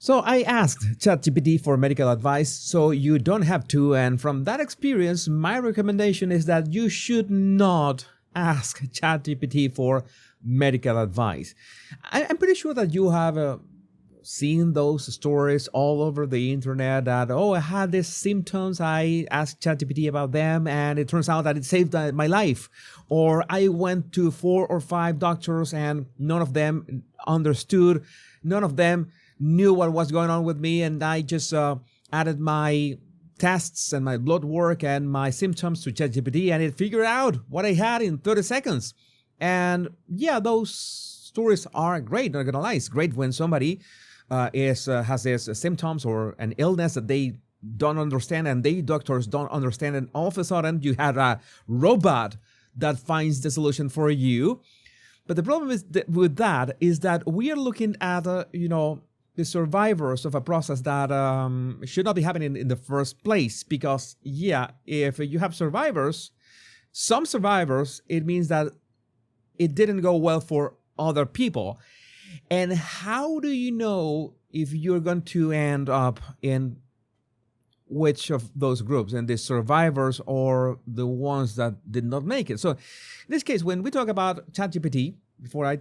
So I asked ChatGPT for medical advice so you don't have to, and from that experience, my recommendation is that you should not ask ChatGPT for medical advice. I'm pretty sure that you have seen those stories all over the internet that, oh, I had these symptoms, I asked ChatGPT about them, and it turns out that it saved my life. Or I went to 4 or 5 doctors and none of them understood, none of them knew what was going on with me, and I just added my tests and my blood work and my symptoms to ChatGPT, and it figured out what I had in 30 seconds. And yeah, those stories are great, not gonna lie. It's great when somebody has these symptoms or an illness that they don't understand and they doctors don't understand, and all of a sudden you had a robot that finds the solution for you. But the problem is with that is that we are looking at the survivors of a process that should not be happening in the first place. Because yeah, if you have survivors, some survivors, it means that it didn't go well for other people. And how do you know if you're going to end up in which of those groups, and the survivors or the ones that did not make it? So in this case, when we talk about ChatGPT, before I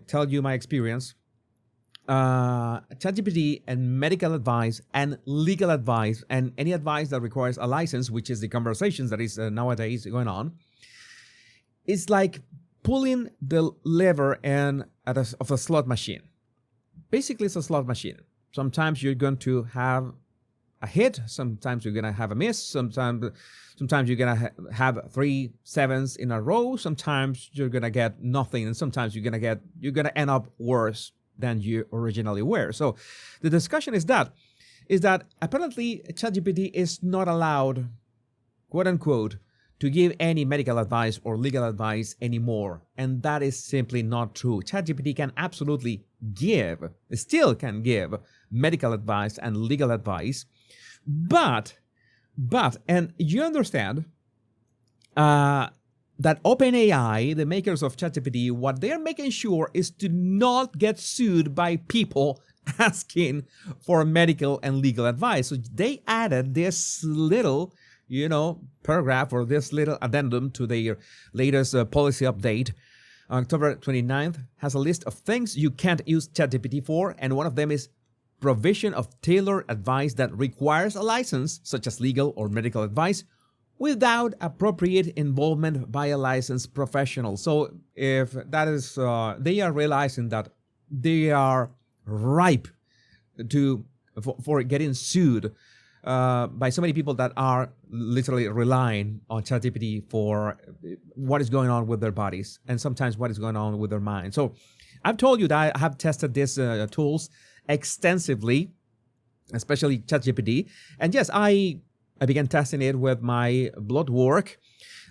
tell you my experience, ChatGPT and medical advice and legal advice and any advice that requires a license, which is the conversations that is nowadays going on, it's like pulling the lever of a slot machine. Basically, it's a slot machine. Sometimes you're going to have a hit. Sometimes you're going to have a miss. Sometimes you're going to have 3 sevens in a row. Sometimes you're going to get nothing. And sometimes you're going to end up worse than you originally were. So the discussion is that apparently ChatGPT is not allowed, quote unquote, to give any medical advice or legal advice anymore. And that is simply not true. ChatGPT can absolutely still can give medical advice and legal advice. But, and you understand that OpenAI, the makers of ChatGPT, what they're making sure is to not get sued by people asking for medical and legal advice. So they added this little paragraph or this little addendum to their latest policy update. October 29th has a list of things you can't use ChatGPT for, and one of them is provision of tailored advice that requires a license, such as legal or medical advice, without appropriate involvement by a licensed professional. So if that is, they are realizing that they are ripe for getting sued by so many people that are literally relying on ChatGPT for what is going on with their bodies and sometimes what is going on with their mind. So I've told you that I have tested these tools extensively, especially ChatGPT. And yes, I began testing it with my blood work.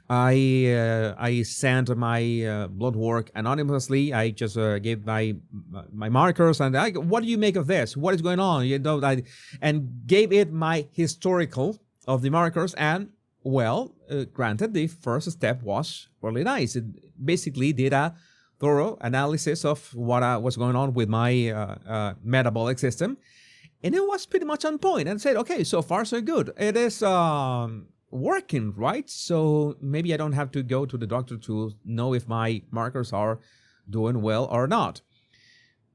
I sent my blood work anonymously. I just gave my markers and what do you make of this? What is going on? And gave it my historical of the markers. And well, granted, the first step was really nice. It basically did a thorough analysis of what was going on with my metabolic system. And it was pretty much on point and said, okay, so far so good. It is working, right? So maybe I don't have to go to the doctor to know if my markers are doing well or not.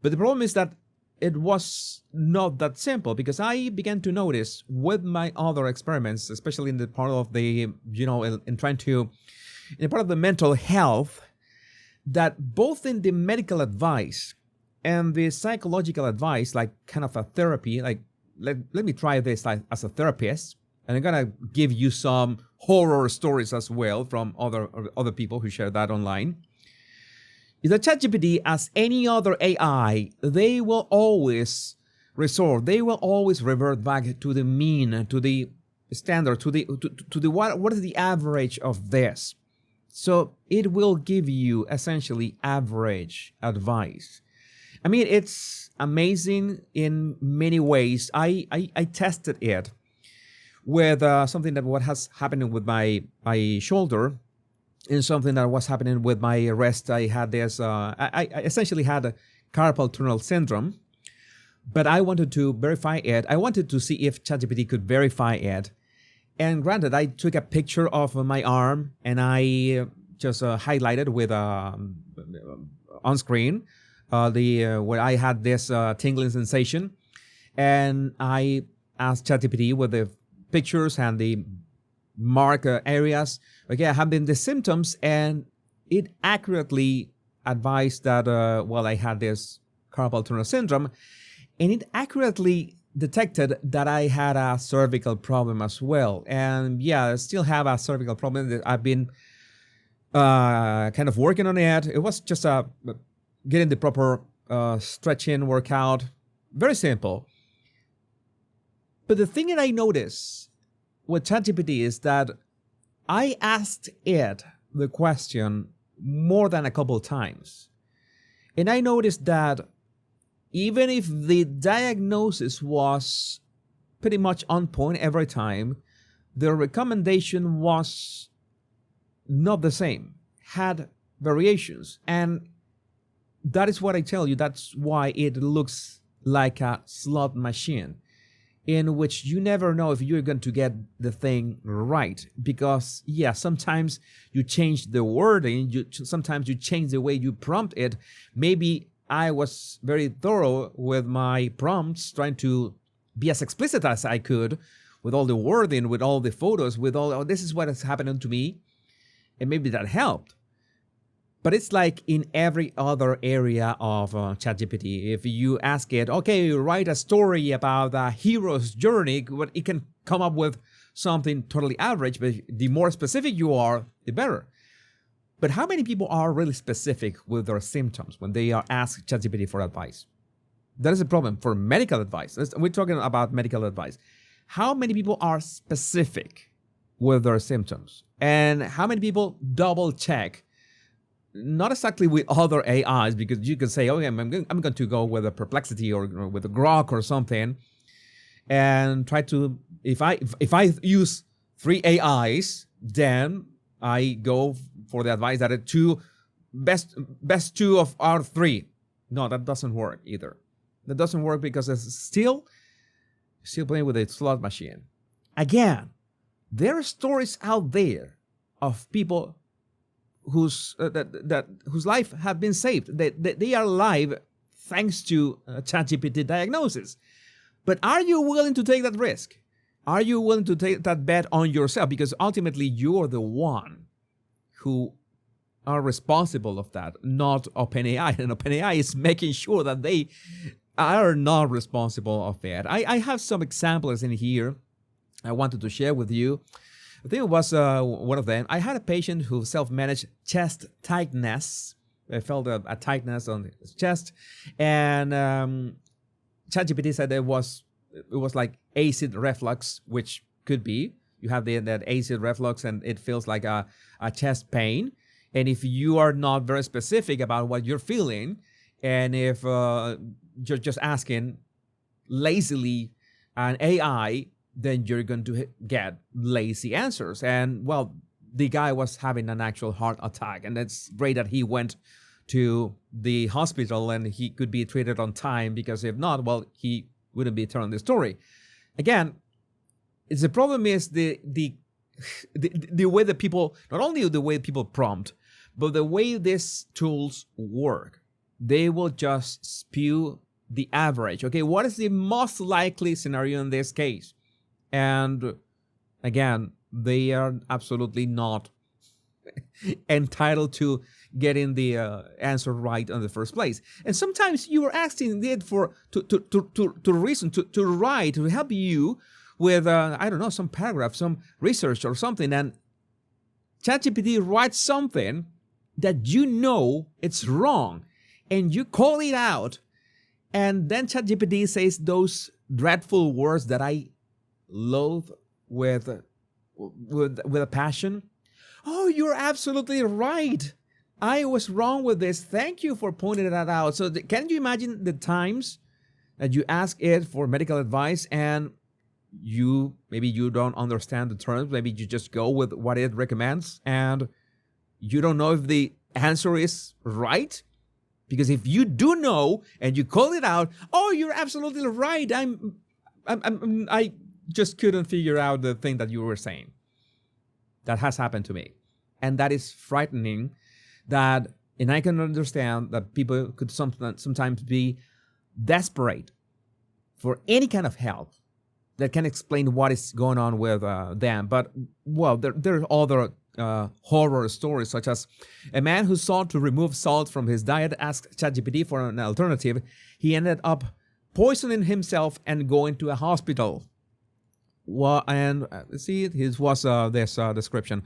But the problem is that it was not that simple, because I began to notice with my other experiments, especially in the part of the, in part of the mental health, that both in the medical advice and the psychological advice, like kind of a therapy, like let me try this as a therapist. And I'm gonna give you some horror stories as well from other people who share that online. Is that ChatGPT, as any other AI, they will always revert back to the mean, to the standard, to the what is the average of this. So it will give you essentially average advice. I mean, it's amazing in many ways. I tested it with something that was happening with my shoulder, and something that was happening with my wrist. I had this, I essentially had a carpal tunnel syndrome, but I wanted to verify it. I wanted to see if ChatGPT could verify it. And granted, I took a picture of my arm and I just highlighted with on screen where I had this tingling sensation. And I asked ChatGPT with the pictures and the mark areas, okay, I have been the symptoms, and it accurately advised that, I had this carpal tunnel syndrome, and it accurately detected that I had a cervical problem as well. And yeah, I still have a cervical problem that I've been kind of working on it. It was just getting the proper stretching workout. Very simple. But the thing that I noticed with ChatGPT is that I asked it the question more than a couple times. And I noticed that even if the diagnosis was pretty much on point every time, the recommendation was not the same, had variations. And that is what I tell you. That's why it looks like a slot machine, in which you never know if you're going to get the thing right. Because, yeah, sometimes you change the wording, sometimes you change the way you prompt it. Maybe I was very thorough with my prompts, trying to be as explicit as I could with all the wording, with all the photos, with all, this is what has happened to me. And maybe that helped. But it's like in every other area of ChatGPT. If you ask it, okay, write a story about a hero's journey, it can come up with something totally average, but the more specific you are, the better. But how many people are really specific with their symptoms when they are asked ChatGPT for advice? That is a problem for medical advice. We're talking about medical advice. How many people are specific with their symptoms? And how many people double check? Not exactly with other AIs, because you can say, okay, I'm going to go with a Perplexity or with a Grok or something, and try to, if I use 3 AIs, then I go for the advice that it best 2 of our 3. No, that doesn't work either. That doesn't work because it's still playing with a slot machine. Again, there are stories out there of people whose life have been saved. They are alive thanks to ChatGPT diagnosis. But are you willing to take that risk? Are you willing to take that bet on yourself? Because ultimately you are the one who are responsible of that, not OpenAI. And OpenAI is making sure that they are not responsible of it. I have some examples in here I wanted to share with you. I think it was one of them. I had a patient who self-managed chest tightness. I felt a tightness on his chest, and ChatGPT said it was like acid reflux, which could be. You have that acid reflux, and it feels like a chest pain. And if you are not very specific about what you're feeling, and if you're just asking lazily an AI, then you're going to get lazy answers. And well, the guy was having an actual heart attack, and it's great that he went to the hospital and he could be treated on time, because if not, well, he wouldn't be telling the story. Again, the problem is the way that people, not only the way people prompt, but the way these tools work. They will just spew the average. Okay, what is the most likely scenario in this case? And again, they are absolutely not entitled to getting the answer right in the first place. And sometimes you are asking it to reason, to write, to help you with, I don't know, some paragraph, some research or something. And ChatGPT writes something that you know it's wrong, and you call it out. And then ChatGPT says those dreadful words that I loathe with a passion. Oh, you're absolutely right. I was wrong with this. Thank you for pointing that out. So can you imagine the times that you ask it for medical advice and maybe you don't understand the terms, maybe you just go with what it recommends and you don't know if the answer is right? Because if you do know and you call it out, oh, you're absolutely right. I just couldn't figure out the thing that you were saying. That has happened to me. And that is frightening. And I can understand that people could sometimes be desperate for any kind of help that can explain what is going on with them. But, well, there are other horror stories, such as a man who sought to remove salt from his diet asked ChatGPT for an alternative. He ended up poisoning himself and going to a hospital. Well, and see, this was this description.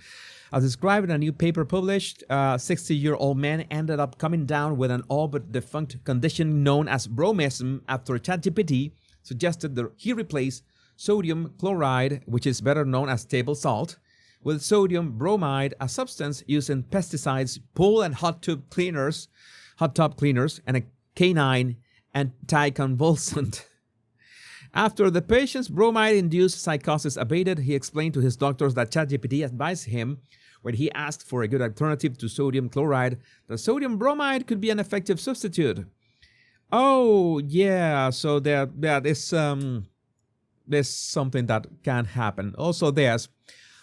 As described in a new paper published, a 60-year-old man ended up coming down with an all but defunct condition known as bromism after ChatGPT suggested that he replace sodium chloride, which is better known as table salt, with sodium bromide, a substance used in pesticides, pool and hot tub cleaners, and a canine anticonvulsant. After the patient's bromide-induced psychosis abated, he explained to his doctors that ChatGPT advised him, when he asked for a good alternative to sodium chloride, that sodium bromide could be an effective substitute. Oh, yeah, so there is something that can happen. Also, there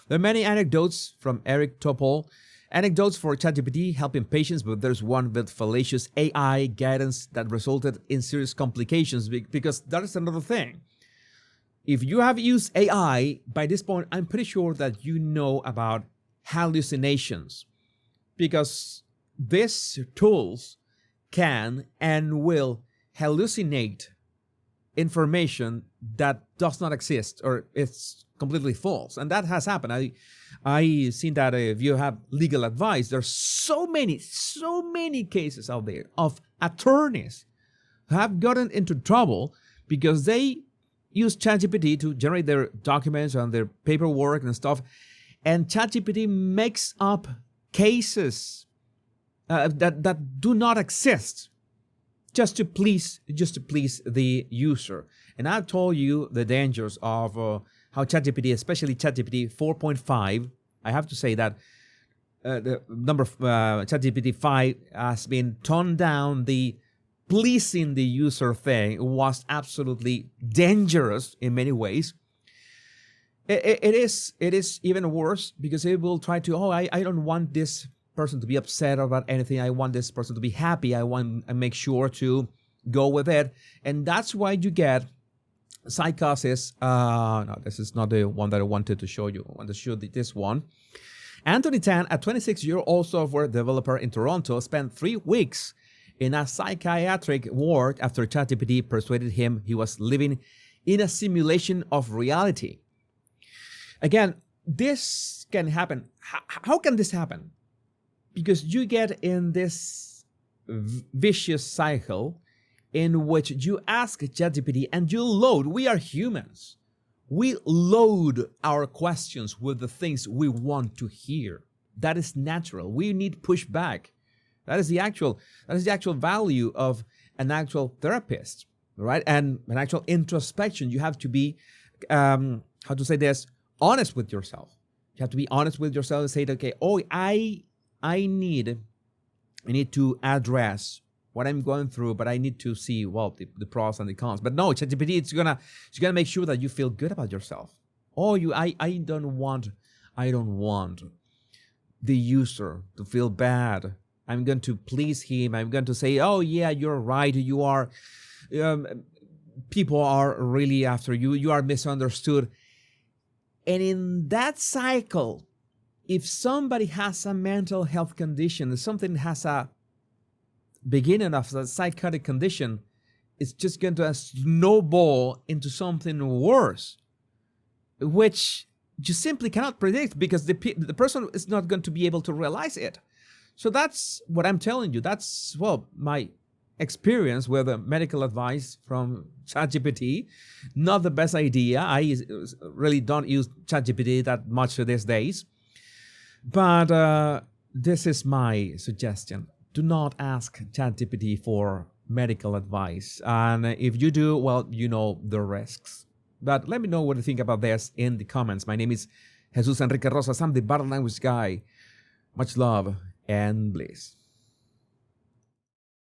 are many anecdotes from Eric Topol, anecdotes for ChatGPT helping patients, but there's one with fallacious AI guidance that resulted in serious complications, because that is another thing. If you have used AI, by this point, I'm pretty sure that you know about hallucinations, because these tools can and will hallucinate information that does not exist or it's completely false. And that has happened. I seen that if you have legal advice, there's so many cases out there of attorneys who have gotten into trouble because they use ChatGPT to generate their documents and their paperwork and stuff. And ChatGPT makes up cases that do not exist just to please the user. And I've told you the dangers of how ChatGPT, especially ChatGPT 4.5, I have to say that the number ChatGPT 5 has been toned down. The pleasing the user thing was absolutely dangerous in many ways. It is even worse because it will try to, I don't want this person to be upset about anything. I want this person to be happy. I make sure to go with it. And that's why you get psychosis. No, this is not the one that I wanted to show you. I want to show this one. Anthony Tan, a 26-year-old software developer in Toronto, spent 3 weeks in a psychiatric ward after ChatGPT persuaded him he was living in a simulation of reality. Again, this can happen. How can this happen? Because you get in this vicious cycle in which you ask ChatGPT and you load. We are humans. We load our questions with the things we want to hear. That is natural. We need pushback. That is the actual value of an actual therapist, right? And an actual introspection. You have to be, honest with yourself. You have to be honest with yourself and say, okay, I need to address what I'm going through, but I need to see, the pros and the cons. But no, ChatGPT, it's gonna make sure that you feel good about yourself. I don't want the user to feel bad. I'm going to please him. I'm going to say, oh yeah, you're right. You are, people are really after you. You are misunderstood. And in that cycle, if somebody has a mental health condition, if something has a beginning of a psychotic condition, it's just going to snowball into something worse, which you simply cannot predict because the person is not going to be able to realize it. So that's what I'm telling you. That's, my experience with medical advice from ChatGPT. Not the best idea. I really don't use ChatGPT that much these days. But this is my suggestion. Do not ask ChatGPT for medical advice. And if you do, you know the risks. But let me know what you think about this in the comments. My name is Jesus Enrique Rosas. I'm the Body Language Guy. Much love and bliss.